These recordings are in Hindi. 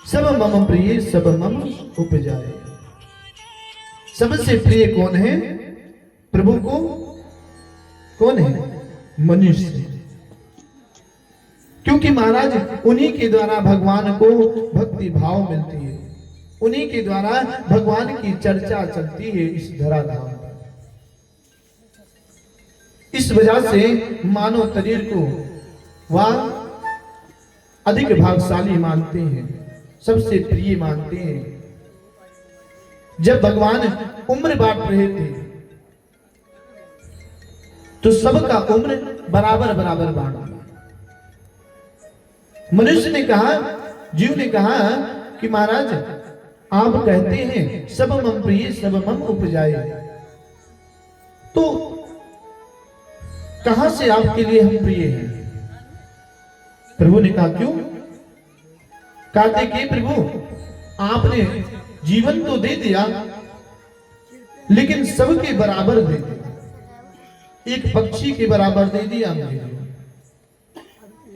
सब मम प्रिय सब मम उपजाए। सबसे प्रिय कौन है प्रभु को? कौन है? मनुष्य। क्योंकि महाराज उन्हीं के द्वारा भगवान को भक्ति भाव मिलती है, उन्हीं के द्वारा भगवान की चर्चा चलती है इस धराधाम पर। इस वजह से मानव शरीर को वह अधिक भागशाली मानते हैं, सबसे प्रिय मानते हैं। जब भगवान उम्र बांट रहे थे तो सबका उम्र बराबर बराबर बांट दिया। मनुष्य ने कहा, जीव ने कहा कि महाराज आप कहते हैं सब मम प्रिय सब मम उपजाए, तो कहां से आपके लिए हम प्रिय हैं? प्रभु ने कहा क्यों? कहते कि प्रभु आपने जीवन तो दे दिया लेकिन सबके बराबर दे दिया, एक पक्षी के बराबर दे दिया मुझे,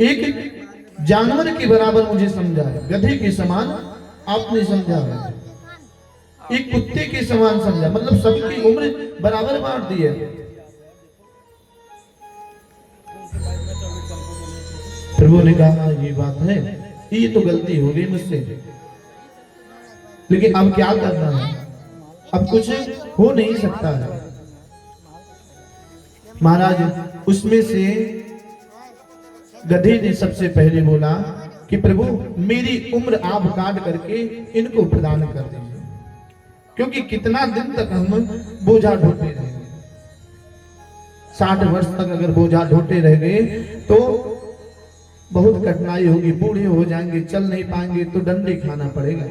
एक जानवर के बराबर मुझे समझा है, गधे के समान आपने समझा है, एक कुत्ते के समान समझा, मतलब सबकी उम्र बराबर बांट दी है। प्रभु ने कहा ये बात है, ये तो गलती हो गई मुझसे, लेकिन अब क्या करना है? अब कुछ हो नहीं सकता है। महाराज उसमें से गधे ने सबसे पहले बोला कि प्रभु मेरी उम्र आप काट करके इनको प्रदान कर दीजिए, क्योंकि कितना दिन तक हम बोझा ढोते रहेंगे? 60 वर्ष तक अगर बोझा ढोते रह गए तो बहुत कठिनाई होगी, बूढ़े हो जाएंगे, चल नहीं पाएंगे तो डंडे खाना पड़ेगा।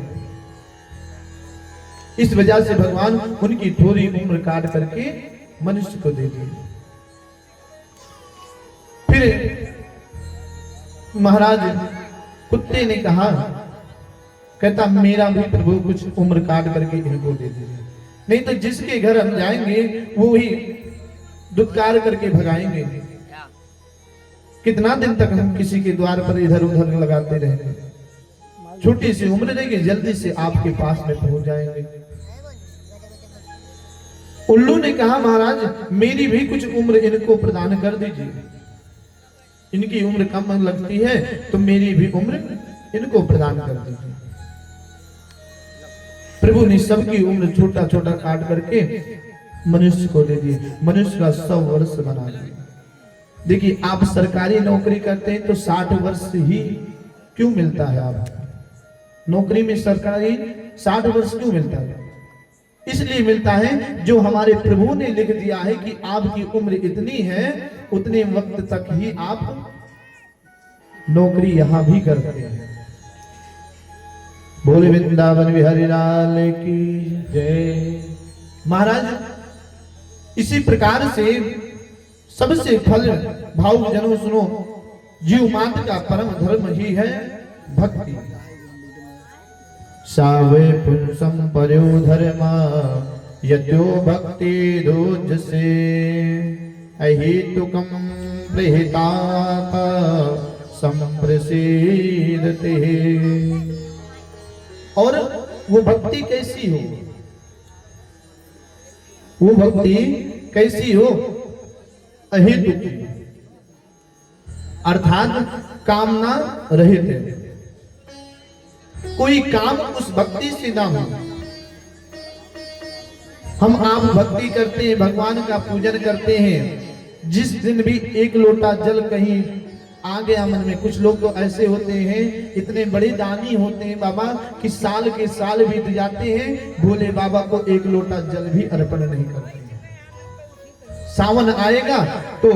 इस वजह से भगवान उनकी थोड़ी उम्र काट करके मनुष्य को दे दिए। फिर महाराज कुत्ते ने कहा, कहता मेरा भी प्रभु कुछ उम्र काट करके इनको दे दीजिए, नहीं तो जिसके घर हम जाएंगे वो ही दुत्कार करके भगाएंगे। कितना दिन तक हम किसी के द्वार पर इधर उधर लगाते रहेंगे? छोटी सी उम्र रहेगी, जल्दी से आपके पास में पहुंच जाएंगे। उल्लू ने कहा महाराज मेरी भी कुछ उम्र इनको प्रदान कर दीजिए, इनकी उम्र कम लगती है तो मेरी भी उम्र इनको प्रदान कर दीजिए। प्रभु ने सबकी उम्र छोटा छोटा काट करके मनुष्य को दे दिए, मनुष्य का 100 वर्ष बना दिया। देखिए आप सरकारी नौकरी करते हैं तो 60 वर्ष ही क्यों मिलता है? आप नौकरी में सरकारी 60 वर्ष क्यों मिलता है? इसलिए मिलता है जो हमारे प्रभु ने लिख दिया है कि आपकी उम्र इतनी है, उतने वक्त तक ही आप नौकरी यहां भी करते हैं। बोले वृंदावन बिहारी लाल की जय। महाराज इसी प्रकार से सबसे फल भाव जनों सुनो, जीव मात्र का परम धर्म ही है भक्ति। सावे पुंसम पर्यो धर्मा यत्यो भक्ति दोजसे अहेतुकम प्रहितात संप्रसीदते। और वो भक्ति कैसी हो? वो भक्ति कैसी हो? अहेतुक, अर्थात कामना रहित है, कोई काम उस भक्ति से ना हो। हम आप भक्ति करते हैं, भगवान का पूजन करते हैं, जिस दिन भी एक लोटा जल कहीं आ गया मन में, कुछ लोग तो ऐसे होते हैं, इतने बड़े दानी होते हैं बाबा कि साल के साल बीत जाते हैं, भोले बाबा को एक लोटा जल भी अर्पण नहीं करते। सावन आएगा तो